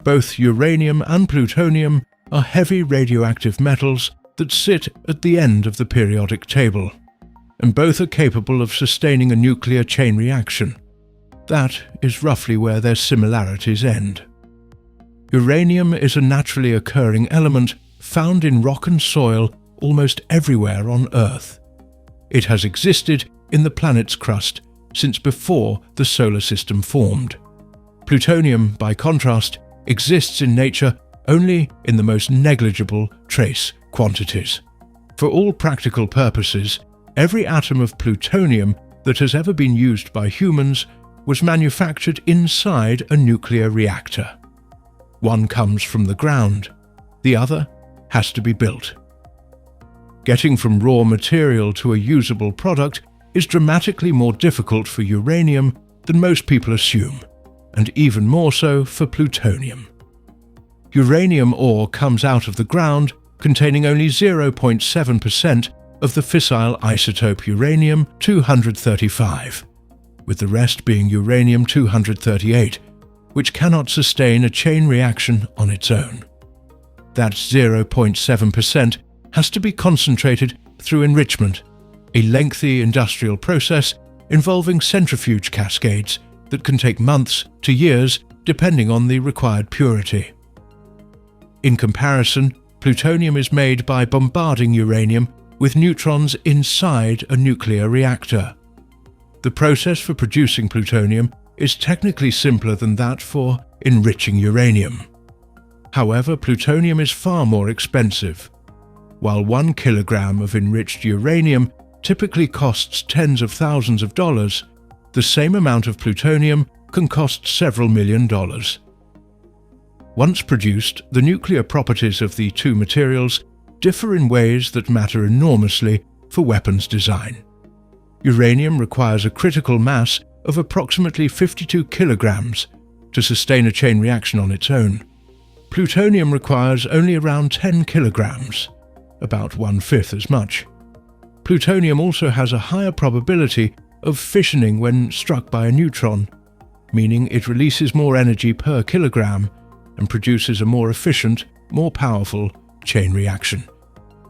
Both uranium and plutonium are heavy radioactive metals that sit at the end of the periodic table, and both are capable of sustaining a nuclear chain reaction. That is roughly where their similarities end. Uranium is a naturally occurring element found in rock and soil almost everywhere on Earth. It has existed in the planet's crust since before the solar system formed. Plutonium, by contrast, exists in nature only in the most negligible trace quantities. For all practical purposes, every atom of plutonium that has ever been used by humans was manufactured inside a nuclear reactor. One comes from the ground, the other has to be built. Getting from raw material to a usable product is dramatically more difficult for uranium than most people assume, and even more so for plutonium. Uranium ore comes out of the ground containing only 0.7% of the fissile isotope uranium-235, with the rest being uranium-238, which cannot sustain a chain reaction on its own. That 0.7% has to be concentrated through enrichment, a lengthy industrial process involving centrifuge cascades that can take months to years depending on the required purity. In comparison, plutonium is made by bombarding uranium with neutrons inside a nuclear reactor. The process for producing plutonium is technically simpler than that for enriching uranium. However, plutonium is far more expensive. While 1 kilogram of enriched uranium typically costs tens of thousands of dollars, the same amount of plutonium can cost several $million. Once produced, the nuclear properties of the two materials differ in ways that matter enormously for weapons design. Uranium requires a critical mass of approximately 52 kilograms to sustain a chain reaction on its own. Plutonium requires only around 10 kilograms, about 1/5 as much. Plutonium also has a higher probability of fissioning when struck by a neutron, meaning it releases more energy per kilogram and produces a more efficient, more powerful chain reaction.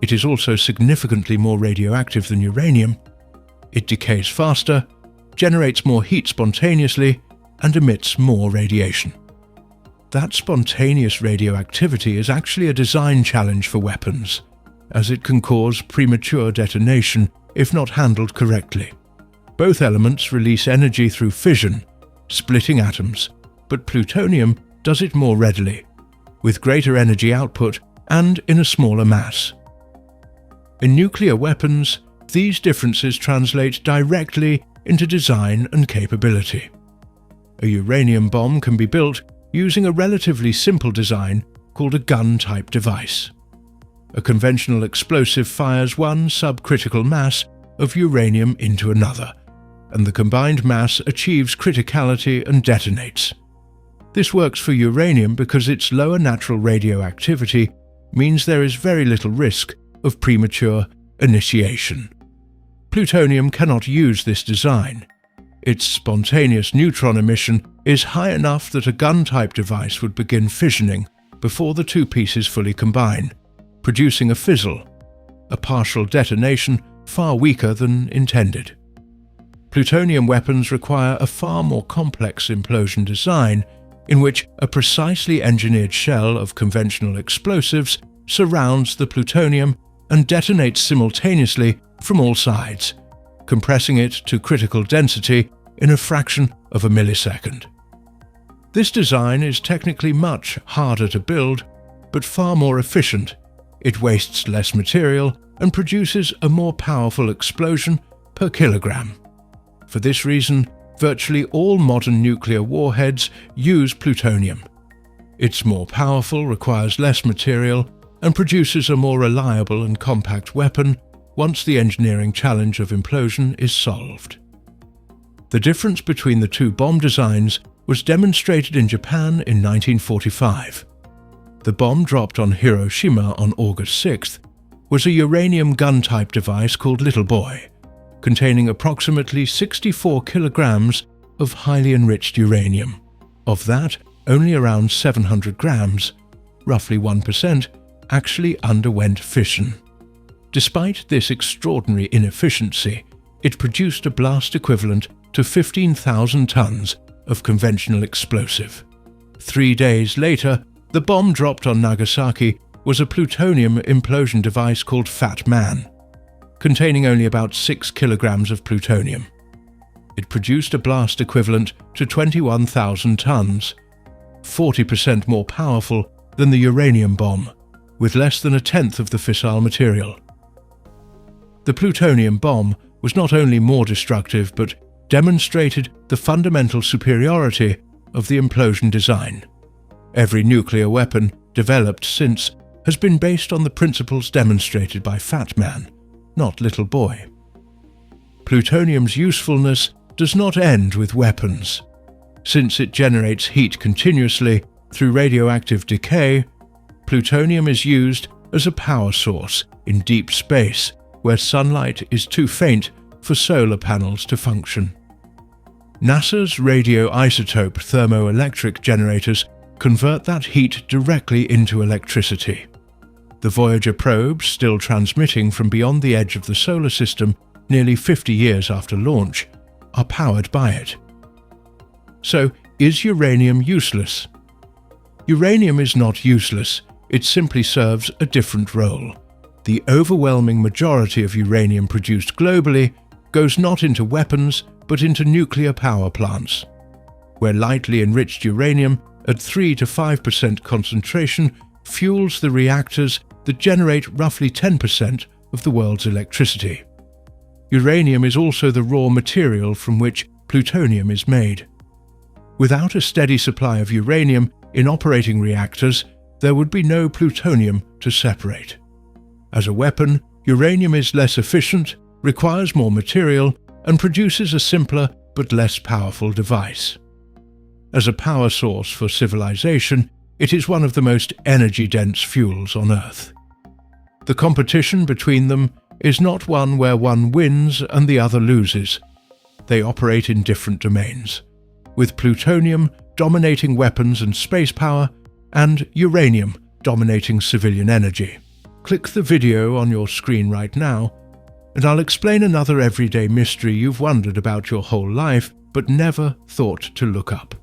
It is also significantly more radioactive than uranium. It decays faster, generates more heat spontaneously, and emits more radiation. That spontaneous radioactivity is actually a design challenge for weapons, as it can cause premature detonation if not handled correctly. Both elements release energy through fission, splitting atoms, but plutonium does it more readily, with greater energy output and in a smaller mass. In nuclear weapons, these differences translate directly into design and capability. A uranium bomb can be built using a relatively simple design called a gun-type device. A conventional explosive fires one subcritical mass of uranium into another, and the combined mass achieves criticality and detonates. This works for uranium because its lower natural radioactivity means there is very little risk of premature initiation. Plutonium cannot use this design. Its spontaneous neutron emission is high enough that a gun-type device would begin fissioning before the two pieces fully combine, producing a fizzle, a partial detonation far weaker than intended. Plutonium weapons require a far more complex implosion design in which a precisely engineered shell of conventional explosives surrounds the plutonium and detonates simultaneously from all sides, compressing it to critical density in a fraction of a millisecond. This design is technically much harder to build, but far more efficient. It wastes less material and produces a more powerful explosion per kilogram. For this reason, virtually all modern nuclear warheads use plutonium. It's more powerful, requires less material, and produces a more reliable and compact weapon once the engineering challenge of implosion is solved. The difference between the two bomb designs was demonstrated in Japan in 1945. The bomb dropped on Hiroshima on August 6th was a uranium gun-type device called Little Boy, containing approximately 64 kilograms of highly enriched uranium. Of that, only around 700 grams, roughly 1%, actually underwent fission. Despite this extraordinary inefficiency, it produced a blast equivalent to 15,000 tons of conventional explosive. 3 days later, the bomb dropped on Nagasaki was a plutonium implosion device called Fat Man, containing only about 6 kilograms of plutonium. It produced a blast equivalent to 21,000 tons, 40% more powerful than the uranium bomb, with less than a tenth of the fissile material. The plutonium bomb was not only more destructive but demonstrated the fundamental superiority of the implosion design. Every nuclear weapon developed since has been based on the principles demonstrated by Fat Man, not Little Boy. Plutonium's usefulness does not end with weapons. Since it generates heat continuously through radioactive decay, plutonium is used as a power source in deep space where sunlight is too faint for solar panels to function. NASA's radioisotope thermoelectric generators convert that heat directly into electricity. The Voyager probes, still transmitting from beyond the edge of the solar system nearly 50 years after launch, are powered by it. So, is uranium useless? Uranium is not useless, it simply serves a different role. The overwhelming majority of uranium produced globally goes not into weapons but into nuclear power plants, where lightly enriched uranium at 3 to 5% concentration fuels the reactors that generate roughly 10% of the world's electricity. Uranium is also the raw material from which plutonium is made. Without a steady supply of uranium in operating reactors, there would be no plutonium to separate. As a weapon, uranium is less efficient, requires more material, and produces a simpler but less powerful device. As a power source for civilization, it is one of the most energy-dense fuels on Earth. The competition between them is not one where one wins and the other loses. They operate in different domains, with plutonium dominating weapons and space power, and uranium dominating civilian energy. Click the video on your screen right now, and I'll explain another everyday mystery you've wondered about your whole life but never thought to look up.